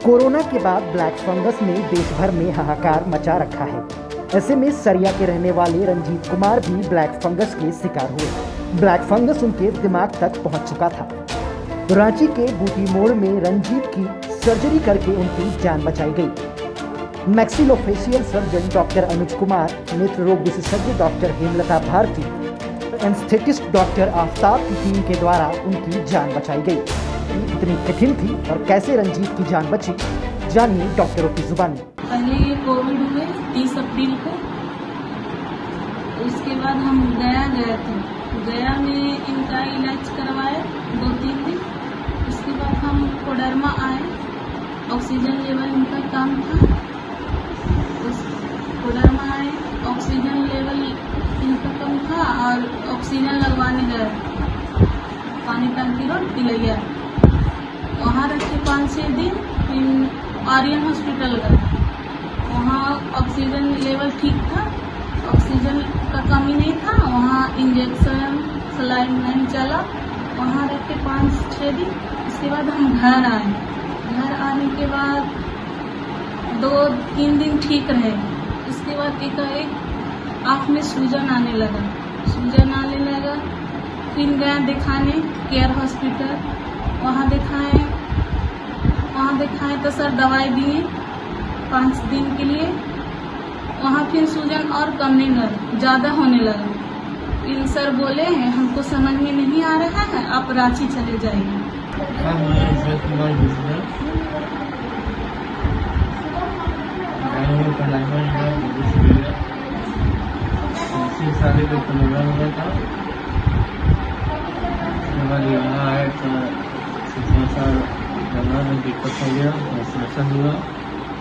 Corona के बाद black fungus ने देश भर में हाहाकार मचा रखा है। ऐसे में सरिया के रहने वाले रंजीत कुमार भी ब्लैक फंगस के शिकार हुए। ब्लैक फंगस उनके दिमाग तक पहुंच चुका था। रांची के बूटी मोड़ में रंजीत की सर्जरी करके उनकी जान बचाई गई। Maxillofacial surgeon doctor Anuj Kumar, नेत्र रोग विशेषज्ञ doctor Hemlata Bharti, anaesthetist doctor Aftab की टीम के द्वारा उनकी जान बचाई गई। कितनी कठिन थी और कैसे रंजीत की जान बची, जानिए डॉक्टरों की जुबानी। पहले ये कोविड हुए 30 अप्रैल को, उसके बाद हम गया गए थे। गया में इनका इलाज करवाए 2-3 दिन। उसके बाद हम कोडरमा आए। ऑक्सीजन लेवल इनका कम था। उस कोडरमा आए, ऑक्सीजन लेवल इनका कम था और ऑक्सीजन लगवाने गए पानी टंकी रोड तिलैया। वहाँ रखे 5-6 दिन। फिर आर्यन हॉस्पिटल गए, वहाँ ऑक्सीजन लेवल ठीक था, ऑक्सीजन का कमी नहीं था। वहाँ इंजेक्शन सलाइन नहीं चला। वहाँ रखे 5-6 दिन। उसके बाद हम घर आए। घर आने के बाद 2-3 दिन ठीक रहे। उसके बाद एक आँख में सूजन आने लगा। फिर गए दिखाने केयर हॉस्पिटल। वहाँ दिखाए तो सर दवाई दिए 5 दिन के लिए। वहाँ फिर सूजन और कम नहीं लगा, ज़्यादा होने लगा। फिर सर बोले हैं हमको समझ में नहीं आ रहा है, आप रांची चले जाइए।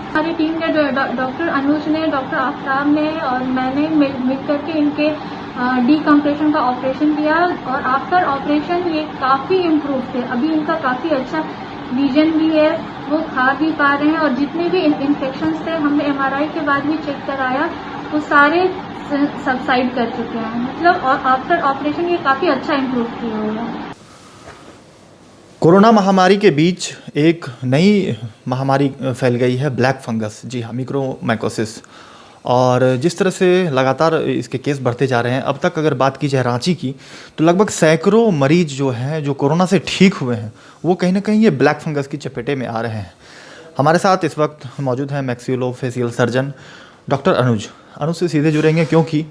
हमारी टीम के डॉक्टर अनुज ने, डॉक्टर आफ्ताब ने और मैंने मिल करके इनके डीकम्प्रेशन का ऑपरेशन किया और आफ्टर ऑपरेशन ये काफ़ी इम्प्रूव थे। अभी इनका काफ़ी अच्छा विजन भी है, वो खा भी पा रहे हैं और जितने भी इन्फेक्शंस थे हमने MRI के बाद भी चेक कराया, वो सारे सबसाइड कर चुके हैं। मतलब आफ्टर ऑपरेशन ये काफ़ी अच्छा इम्प्रूव किया हुआ है। कोरोना महामारी के बीच एक नई महामारी फैल गई है, ब्लैक फंगस। जी हाँ, मिक्रोमाइकोसिस। और जिस तरह से लगातार इसके केस बढ़ते जा रहे हैं, अब तक अगर बात की जाए रांची की, तो लगभग सैकड़ों मरीज जो हैं, जो कोरोना से ठीक हुए हैं, वो कहीं ना कहीं ये ब्लैक फंगस की चपेटे में आ रहे हैं। हमारे साथ इस वक्त मौजूद हैं मैक्सिलोफेशियल सर्जन डॉक्टर अनुज से सीधे जुड़ेंगे, क्योंकि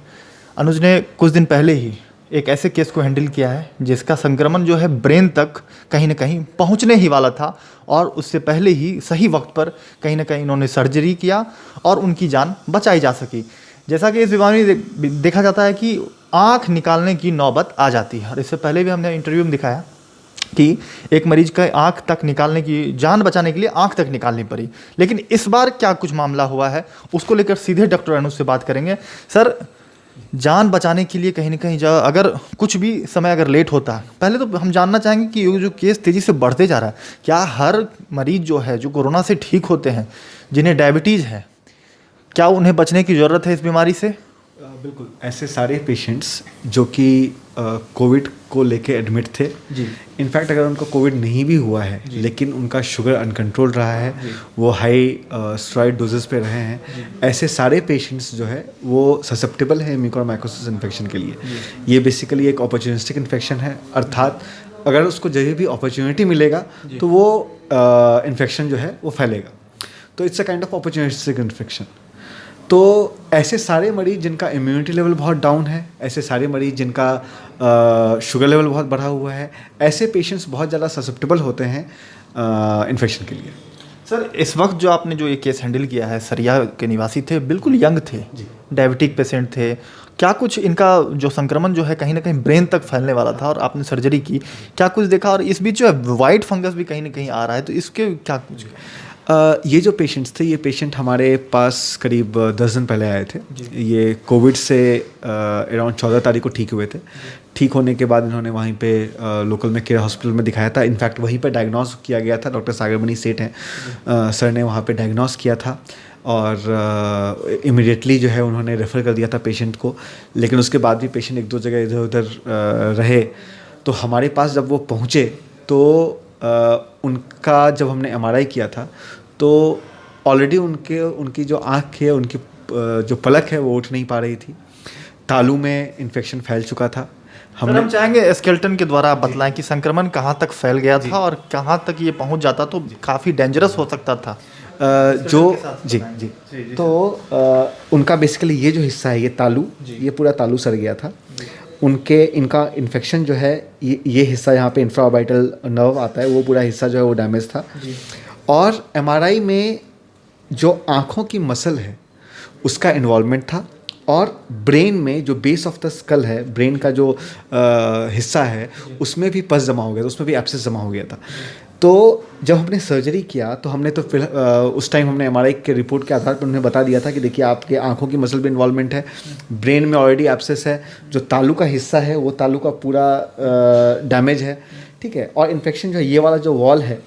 अनुज ने कुछ दिन पहले ही एक ऐसे केस को हैंडल किया है जिसका संक्रमण जो है ब्रेन तक कहीं ना कहीं पहुंचने ही वाला था, और उससे पहले ही सही वक्त पर कहीं ना कहीं इन्होंने सर्जरी किया और उनकी जान बचाई जा सकी। जैसा कि इस बीमारी में देखा जाता है कि आँख निकालने की नौबत आ जाती है, और इससे पहले भी हमने इंटरव्यू में दिखाया कि एक मरीज का आँख तक निकालने की, जान बचाने के लिए आँख तक निकालनी पड़ी। लेकिन इस बार क्या कुछ मामला हुआ है, उसको लेकर सीधे डॉक्टर अनुज से बात करेंगे। सर, जान बचाने के लिए कहीं ना कहीं अगर कुछ भी समय अगर लेट होता है, पहले तो हम जानना चाहेंगे कि ये जो केस तेज़ी से बढ़ते जा रहा है, क्या हर मरीज जो है, जो कोरोना से ठीक होते हैं, जिन्हें डायबिटीज़ है, क्या उन्हें बचने की ज़रूरत है इस बीमारी से? बिल्कुल, ऐसे सारे पेशेंट्स जो कि कोविड को लेके एडमिट थे जी, इनफैक्ट अगर उनको कोविड नहीं भी हुआ है लेकिन उनका शुगर अनकंट्रोल रहा है, वो हाई स्टेरॉइड डोजेस पे रहे हैं, ऐसे सारे पेशेंट्स जो है वो ससेप्टेबल है म्यूकोरमाइकोसिस इन्फेक्शन के लिए। ये बेसिकली एक अपॉर्चुनिस्टिक इन्फेक्शन है, अर्थात अगर उसको जब भी अपॉर्चुनिटी मिलेगा तो वो इन्फेक्शन जो है वो फैलेगा। तो it's a kind of opportunistic infection. तो ऐसे सारे मरीज जिनका इम्यूनिटी लेवल बहुत डाउन है, ऐसे सारे मरीज जिनका शुगर लेवल बहुत बढ़ा हुआ है, ऐसे पेशेंट्स बहुत ज़्यादा ससेप्टेबल होते हैं इन्फेक्शन के लिए। सर, इस वक्त जो आपने जो ये केस हैंडल किया है, सरिया के निवासी थे, बिल्कुल यंग थे, डायबिटिक पेशेंट थे, क्या कुछ इनका जो संक्रमण जो है कहीं ना कहीं ब्रेन तक फैलने वाला था और आपने सर्जरी की, क्या कुछ देखा? और इस बीच जो है वाइट फंगस भी कहीं ना कहीं आ रहा है, तो इसके क्या कुछ? ये जो पेशेंट्स थे, ये पेशेंट हमारे पास करीब 10 दिन पहले आए थे। ये कोविड से अराउंड 14 तारीख को ठीक हुए थे। ठीक होने के बाद इन्होंने वहीं पे लोकल में केयर हॉस्पिटल में दिखाया था। इनफैक्ट वहीं पे डायग्नोस किया गया था, डॉक्टर सागरमणि सेठ हैं सर ने वहाँ पे डायग्नोस किया था और इमीडिएटली जो है उन्होंने रेफ़र कर दिया था पेशेंट को। लेकिन उसके बाद भी पेशेंट एक दो जगह इधर उधर रहे, तो हमारे पास जब वो पहुँचे तो उनका जब हमने MRI किया था तो ऑलरेडी उनकी जो आँख है, उनकी जो पलक है वो उठ नहीं पा रही थी। तालू में इन्फेक्शन फैल चुका था। हम चाहेंगे स्केलेटन के द्वारा आप बतलाएं कि संक्रमण कहाँ तक फैल गया था और कहाँ तक ये पहुँच जाता तो काफ़ी डेंजरस हो सकता था। जी तो उनका बेसिकली ये जो हिस्सा है, ये तालू, ये पूरा तालू सड़ गया था। इनका इन्फेक्शन जो है, ये हिस्सा यहाँ पे इंफ्राऑर्बिटल नर्व आता है, वो पूरा हिस्सा जो है वो डैमेज था। और एमआरआई में जो आँखों की मसल है उसका इन्वॉल्वमेंट था, और ब्रेन में जो बेस ऑफ द स्कल है, ब्रेन का जो हिस्सा है, उसमें भी पस जमा हो गया था, उसमें भी एब्सेस जमा हो गया था। तो जब हमने सर्जरी किया तो हमने तो फिर उस टाइम हमने एमआरआई के रिपोर्ट के आधार पर उन्हें बता दिया था कि देखिए आपके आंखों की मसल में इन्वॉल्वमेंट है, ब्रेन में ऑलरेडी एब्सेस है, जो तालू का हिस्सा है वो तालू का पूरा डैमेज है, ठीक है। और इन्फेक्शन जो है, ये वाला जो वॉल है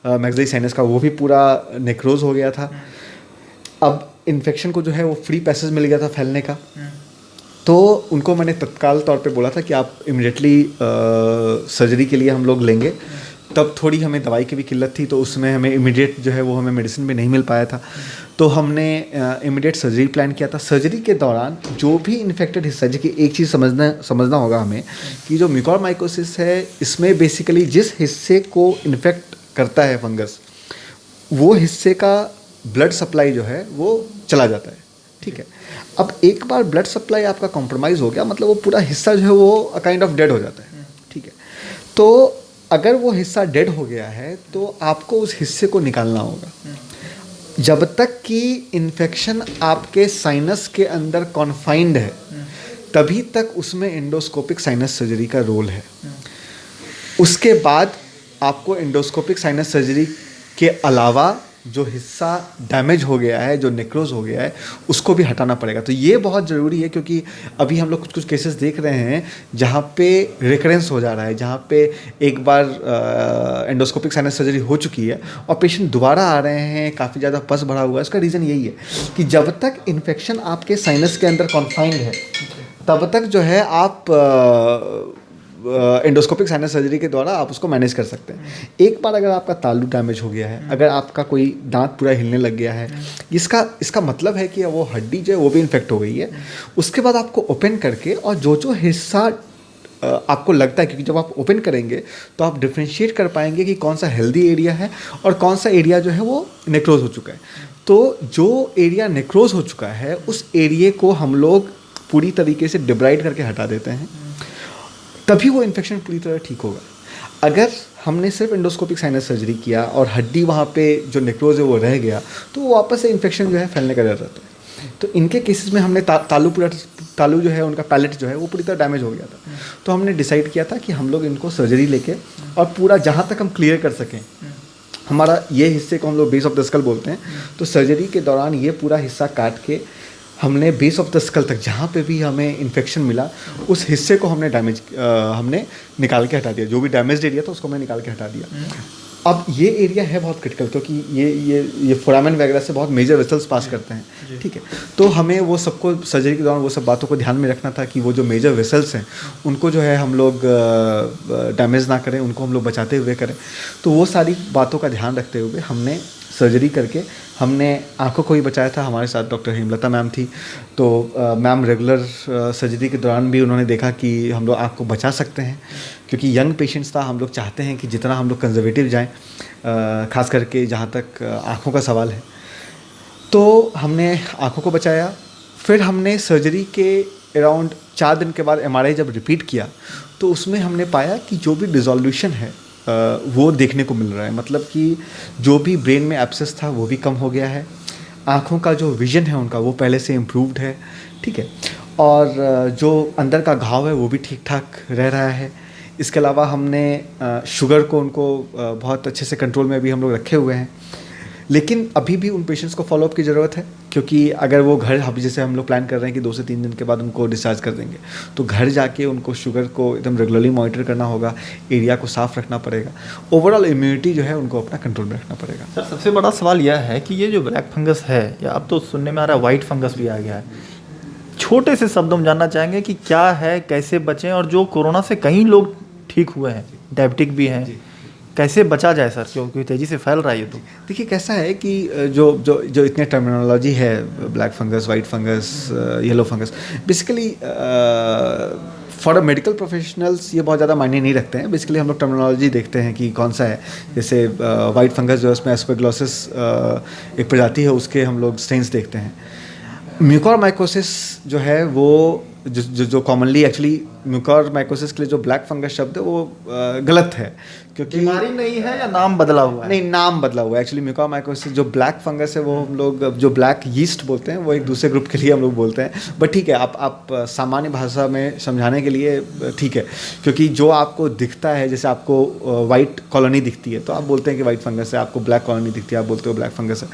मैक्सिलरी साइनस का, वो भी पूरा नेक्रोज हो गया था। अब इन्फेक्शन को जो है वो फ्री पैसेज मिल गया था फैलने का। तो उनको मैंने तत्काल तौर पे बोला था कि आप इमिडिएटली सर्जरी के लिए हम लोग लेंगे। तब थोड़ी हमें दवाई की भी किल्लत थी, तो उसमें हमें इमीडिएट जो है वो हमें मेडिसिन भी नहीं मिल पाया था। तो हमने इमीडिएट सर्जरी प्लान किया था। सर्जरी के दौरान जो भी इन्फेक्टेड हिस्सा, जबकि एक चीज़ समझना होगा हमें कि जो म्यूकोरमाइकोसिस है, इसमें बेसिकली जिस हिस्से को इन्फेक्ट करता है फंगस, वो हिस्से का ब्लड सप्लाई जो है वो चला जाता है, ठीक है। अब एक बार ब्लड सप्लाई आपका कॉम्प्रोमाइज़ हो गया, मतलब वो पूरा हिस्सा जो है वो काइंड ऑफ डेड हो जाता है, ठीक है। तो अगर वो हिस्सा डेड हो गया है तो आपको उस हिस्से को निकालना होगा। जब तक कि इन्फेक्शन आपके साइनस के अंदर कॉन्फाइंड है, तभी तक उसमें एंडोस्कोपिक साइनस सर्जरी का रोल है। उसके बाद आपको एंडोस्कोपिक साइनस सर्जरी के अलावा जो हिस्सा डैमेज हो गया है, जो नेक्रोज हो गया है, उसको भी हटाना पड़ेगा। तो ये बहुत ज़रूरी है, क्योंकि अभी हम लोग कुछ केसेस देख रहे हैं जहाँ पे रिकरेंस हो जा रहा है, जहाँ पे एक बार एंडोस्कोपिक साइनस सर्जरी हो चुकी है और पेशेंट दोबारा आ रहे हैं, काफ़ी ज़्यादा पस बढ़ा हुआ है। इसका रीज़न यही है कि जब तक इन्फेक्शन आपके साइनस के अंदर कॉन्फाइंड है, तब तक जो है आप एंडोस्कोपिक साइनस सर्जरी के द्वारा आप उसको मैनेज कर सकते हैं। एक बार अगर आपका तालू डैमेज हो गया है, अगर आपका कोई दांत पूरा हिलने लग गया है, इसका मतलब है कि वो हड्डी जो है वो भी इन्फेक्ट हो गई है। उसके बाद आपको ओपन करके, और जो हिस्सा आपको लगता है, क्योंकि जब आप ओपन करेंगे तो आप डिफ्रेंशिएट कर पाएंगे कि कौन सा हेल्दी एरिया है और कौन सा एरिया जो है वो नेक्रोज हो चुका है। तो जो एरिया नेक्रोज हो चुका है, उस एरिया को हम लोग पूरी तरीके से डिब्राइड करके हटा देते हैं, तभी वो इन्फेक्शन पूरी तरह ठीक होगा। अगर हमने सिर्फ एंडोस्कोपिक साइनस सर्जरी किया और हड्डी वहाँ पे जो नेक्रोज है वो रह गया, तो वो वापस से इन्फेक्शन जो है फैलने का डर रहता है। तो इनके केसेस में हमने तालू जो है, उनका पैलेट जो है वो पूरी तरह डैमेज हो गया था। तो हमने डिसाइड किया था कि हम लोग इनको सर्जरी लेके और पूरा जहाँ तक हम क्लियर कर सकें, हमारा ये हिस्से को हम लोग बेस ऑफ द स्कल बोलते हैं, तो सर्जरी के दौरान ये पूरा हिस्सा काट के हमने बेस ऑफ द स्कल तक जहाँ पे भी हमें इन्फेक्शन मिला, उस हिस्से को हमने निकाल के हटा दिया। जो भी डैमेज्ड एरिया था उसको हमने निकाल के हटा दिया। अब ये एरिया है बहुत क्रिटिकल, क्योंकि ये फोरामेन वगैरह से बहुत मेजर वेसल्स पास करते हैं, ठीक है। तो हमें वो सबको सर्जरी के दौरान वो सब बातों को ध्यान में रखना था कि वो जो मेजर वेसल्स हैं उनको जो है हम लोग डैमेज ना करें, उनको हम लोग बचाते हुए करें। तो वो सारी बातों का ध्यान रखते हुए हमने सर्जरी करके हमने आंखों को भी बचाया था। हमारे साथ डॉक्टर हेमलता मैम थी, तो मैम रेगुलर सर्जरी के दौरान भी उन्होंने देखा कि हम लोग आँख को बचा सकते हैं, क्योंकि यंग पेशेंट्स था। हम लोग चाहते हैं कि जितना हम लोग कंजर्वेटिव जाएं, खास करके जहाँ तक आँखों का सवाल है। तो हमने आँखों को बचाया। फिर हमने सर्जरी के अराउंड 4 दिन के बाद एमआरआई जब रिपीट किया, तो उसमें हमने पाया कि जो भी डिसोल्यूशन है वो देखने को मिल रहा है। मतलब कि जो भी ब्रेन में एब्सेस था वो भी कम हो गया है, आँखों का जो विजन है उनका वो पहले से इम्प्रूव्ड है, ठीक है। और जो अंदर का घाव है वो भी ठीक ठाक रह रहा है। इसके अलावा हमने शुगर को उनको बहुत अच्छे से कंट्रोल में अभी हम लोग रखे हुए हैं। लेकिन अभी भी उन पेशेंट्स को फॉलोअप की ज़रूरत है, क्योंकि अगर वो घर, अभी जैसे हम लोग प्लान कर रहे हैं कि 2 से 3 दिन के बाद उनको डिस्चार्ज कर देंगे, तो घर जाके उनको शुगर को एकदम रेगुलरली मॉनिटर करना होगा, एरिया को साफ रखना पड़ेगा, ओवरऑल इम्यूनिटी जो है उनको अपना कंट्रोल में रखना पड़ेगा। सर, सबसे बड़ा सवाल यह है कि ये जो ब्लैक फंगस है, या अब तो सुनने में आ रहा है वाइट फंगस भी आ गया है, छोटे से शब्दों में जानना चाहेंगे कि क्या है, कैसे बचें, और जो कोरोना से कई लोग ठीक हुए हैं, डायबिटिक भी हैं, कैसे बचा जाए सर, क्योंकि तेज़ी से फैल रहा है ये तो? देखिए कैसा है कि जो जो जो इतने टर्मिनोलॉजी है, black fungus, white fungus, yellow fungus, basically for a medical professionals ये बहुत ज़्यादा मायने नहीं रखते हैं। बेसिकली हम लोग टर्मिनोलॉजी देखते हैं कि कौन सा है। जैसे वाइट फंगस जो है उसमें एस्परगिलोसिस एक प्रजाति है, उसके हम लोग स्टेन्स देखते हैं। म्यूकोरमाइकोसिस जो है वो जो कॉमनली एक्चुअली म्यूकोरमाइकोसिस के लिए जो ब्लैक फंगस शब्द है वो गलत है, क्योंकि बीमारी नहीं है या नाम बदला हुआ है? नहीं, नाम बदला हुआ है। एक्चुअली म्यूकोरमाइकोसिस जो ब्लैक फंगस है वो हम लोग जो ब्लैक यीस्ट बोलते हैं वो एक दूसरे ग्रुप के लिए हम लोग बोलते हैं। बट ठीक है, आप सामान्य भाषा में समझाने के लिए ठीक है, क्योंकि जो आपको दिखता है, जैसे आपको वाइट कॉलोनी दिखती है तो आप बोलते हैं कि वाइट फंगस है, आपको ब्लैक कॉलोनी दिखती है आप बोलते हो ब्लैक फंगस है।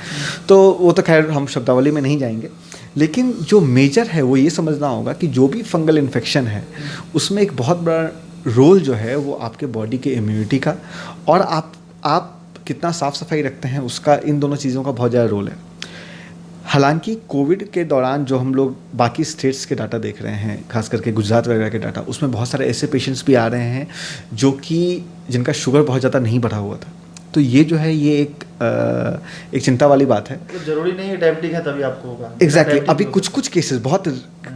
तो वो तो खैर हम शब्दावली में नहीं जाएंगे, लेकिन जो मेजर है वो ये समझना होगा कि जो भी फंगल इन्फेक्शन है उसमें एक बहुत बड़ा रोल जो है वो आपके बॉडी के इम्यूनिटी का और आप कितना साफ़ सफाई रखते हैं उसका, इन दोनों चीज़ों का बहुत ज़्यादा रोल है। हालांकि कोविड के दौरान जो हम लोग बाकी स्टेट्स के डाटा देख रहे हैं, खास करके गुजरात वगैरह के डाटा, उसमें बहुत सारे ऐसे पेशेंट्स भी आ रहे हैं जो कि जिनका शुगर बहुत ज़्यादा नहीं बढ़ा हुआ था। तो ये जो है ये एक चिंता वाली बात है। तो जरूरी नहीं है डायबिटिक है तभी आपको होगा। एग्जैक्टली अभी कुछ केसेस, बहुत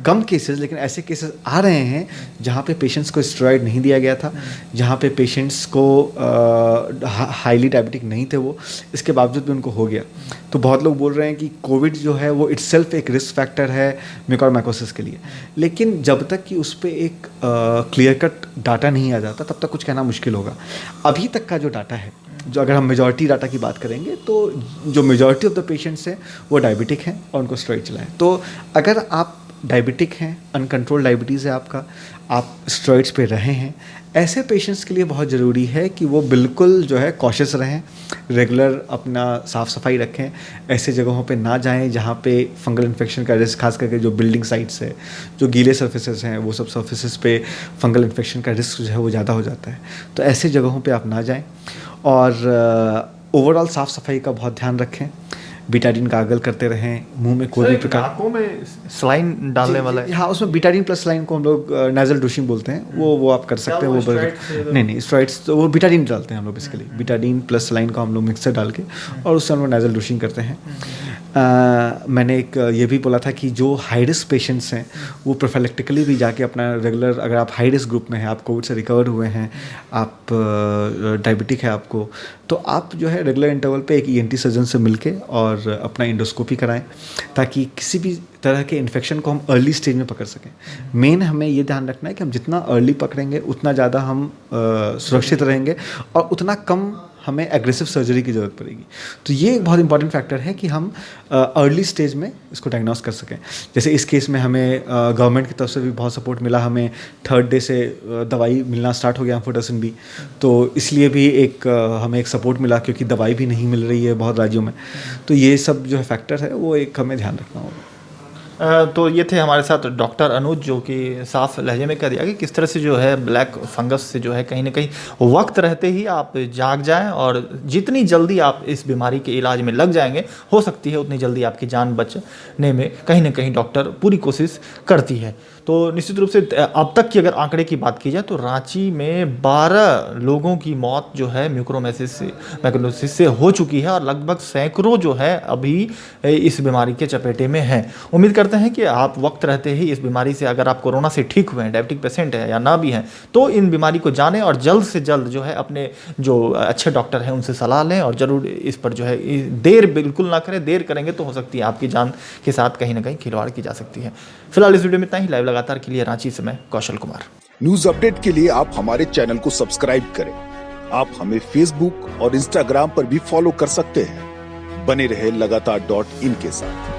कम केसेस, लेकिन ऐसे केसेस आ रहे हैं जहाँ पे पेशेंट्स को स्टेरॉइड नहीं दिया गया था, जहाँ पे पेशेंट्स को हाईली डायबिटिक नहीं थे वो, इसके बावजूद भी उनको हो गया। तो बहुत लोग बोल रहे हैं कि कोविड जो है वो इटसेल्फ एक रिस्क फैक्टर है म्यूकोरमाइकोसिस के लिए, लेकिन जब तक कि उस पर एक क्लियर कट डाटा नहीं आ जाता तब तक कुछ कहना मुश्किल होगा। अभी तक का जो डाटा है, जो अगर हम मेजॉरिटी डाटा की बात करेंगे तो जो मेजॉरिटी ऑफ द पेशेंट्स हैं वो डायबिटिक हैं और उनको स्टेरॉइड चलाएं। तो अगर आप डायबिटिक हैं, अनकंट्रोल डायबिटीज़ है आपका, आप स्टेरॉइड्स पे रहे हैं, ऐसे पेशेंट्स के लिए बहुत ज़रूरी है कि वो बिल्कुल जो है कॉशियस रहें, रेगुलर अपना साफ़ सफाई रखें, ऐसे जगहों पे ना जाएं जहाँ पे फंगल इन्फेक्शन का रिस्क, खास करके जो बिल्डिंग साइट्स है, जो गीले सर्फेसेस हैं, वो सब सर्फेसेस पे फंगल इन्फेक्शन का रिस्क जो है वो ज़्यादा हो जाता है। तो ऐसे जगहों पे आप ना जाएं और ओवरऑल साफ़ सफाई का बहुत ध्यान रखें, बीटाडीन गार्गल करते रहें, मुंह में कोई भी प्रकार आँखों में सलाइन डालने वाला है। हाँ, उसमें बीटाडीन प्लस सलाइन को हम लोग नेजल डूशिंग बोलते हैं, वो आप कर सकते हैं। वो नहीं स्टेरॉइड्स तो वो बीटाडीन डालते हैं हम लोग, बेसिकली बीटाडीन प्लस सलाइन को हम लोग मिक्सर डाल के और उससे हम लोग नेजल डूशिंग करते हैं। मैंने एक ये भी बोला था कि जो हाई रिस्क पेशेंट्स हैं वो प्रोफिलैक्टिकली भी जाके अपना रेगुलर, अगर आप हाई रिस्क ग्रुप में हैं, आप कोविड से रिकवर हुए हैं, आप डायबिटिक है आपको, तो आप जो है रेगुलर इंटरवल पे एक ENT सर्जन से मिलके और अपना इंडोस्कोपी कराएं ताकि किसी भी तरह के इन्फेक्शन को हम अर्ली स्टेज में पकड़ सकें। मेन हमें ये ध्यान रखना है कि हम जितना अर्ली पकड़ेंगे उतना ज़्यादा हम सुरक्षित रहेंगे और उतना कम हमें एग्रेसिव सर्जरी की ज़रूरत पड़ेगी। तो ये एक बहुत इंपॉर्टेंट फैक्टर है कि हम अर्ली स्टेज में इसको डायग्नोस कर सकें। जैसे इस केस में हमें गवर्नमेंट की तरफ से भी बहुत सपोर्ट मिला, हमें 3rd डे से दवाई मिलना स्टार्ट हो गया एम्फोटेरसिन भी, तो इसलिए भी हमें एक सपोर्ट मिला क्योंकि दवाई भी नहीं मिल रही है बहुत राज्यों में। तो ये सब जो है फैक्टर है वो एक हमें ध्यान रखना होगा। तो ये थे हमारे साथ डॉक्टर अनुज, जो कि साफ लहजे में कह दिया कि किस तरह से जो है ब्लैक फंगस से जो है कहीं ना कहीं वक्त रहते ही आप जाग जाएं और जितनी जल्दी आप इस बीमारी के इलाज में लग जाएंगे, हो सकती है उतनी जल्दी आपकी जान बचने में कहीं ना कहीं डॉक्टर पूरी कोशिश करती है। तो निश्चित रूप से अब तक की अगर आंकड़े की बात की जाए तो रांची में 12 लोगों की मौत जो है म्यूकोरमाइकोसिस से हो चुकी है और लगभग सैकड़ों जो है अभी इस बीमारी के चपेटे में हैं। उम्मीद करते हैं कि आप वक्त रहते ही इस बीमारी से, अगर आप कोरोना से ठीक हुए हैं, डायबिटिक पेशेंट हैं या ना भी हैं, तो इन बीमारी को जानें और जल्द से जल्द जो है अपने जो अच्छे डॉक्टर हैं उनसे सलाह लें और ज़रूर इस पर जो है देर बिल्कुल ना करें। देर करेंगे तो हो सकती है आपकी जान के साथ कहीं ना कहीं खिलवाड़ की जा सकती है। फिलहाल इस वीडियो में इतना ही। लाइव लगातार के लिए रांची से मैं कौशल कुमार। न्यूज अपडेट के लिए आप हमारे चैनल को सब्सक्राइब करें। आप हमें फेसबुक और इंस्टाग्राम पर भी फॉलो कर सकते हैं। बने रहे लगातार.in के साथ।